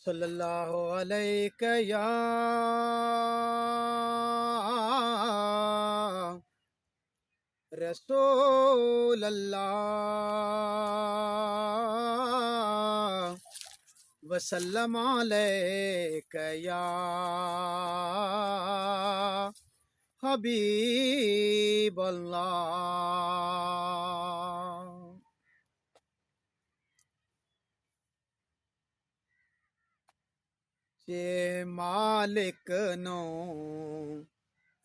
सल्लल्लाहु अलैहि या रसूल अल्लाह वसल्लम अलैका या हबीब अल्लाह। जे मालिक नो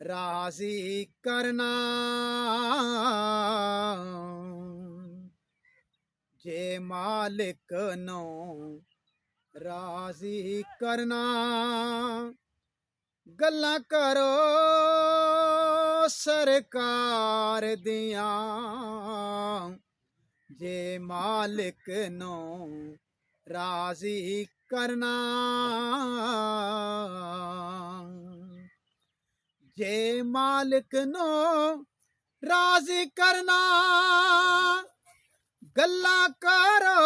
राजी करना, जे मालिक नो राजी करना, गल्लां करो सरकार दियां। जे मालिक नो राजी करना, जे मालिक नो राजी करना, गल्लां करो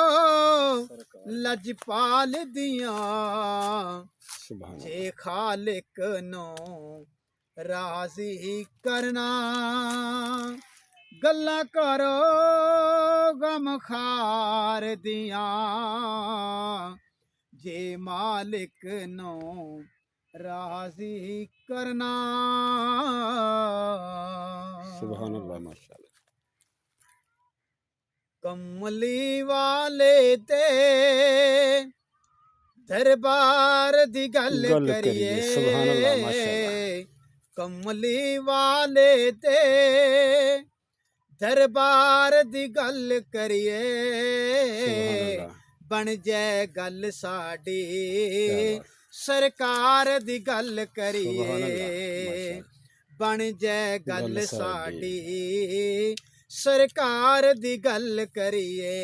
लजपाल दियां। जे खालिक नो राजी करना, गल्लां करो गमखार दियां। जे मालिक नो राजी करना। सुभान अल्लाह, माशाअल्लाह। कमली वाले ते दरबार दी गल करिए। सुभान अल्लाह, माशाअल्लाह। कमली वाले ते दरबार दी गल करिए। सुभान अल्लाह। बन जाए गल साडी सरकार दी गल करिए। बन जाए गल साडी सरकार दी गल करिए।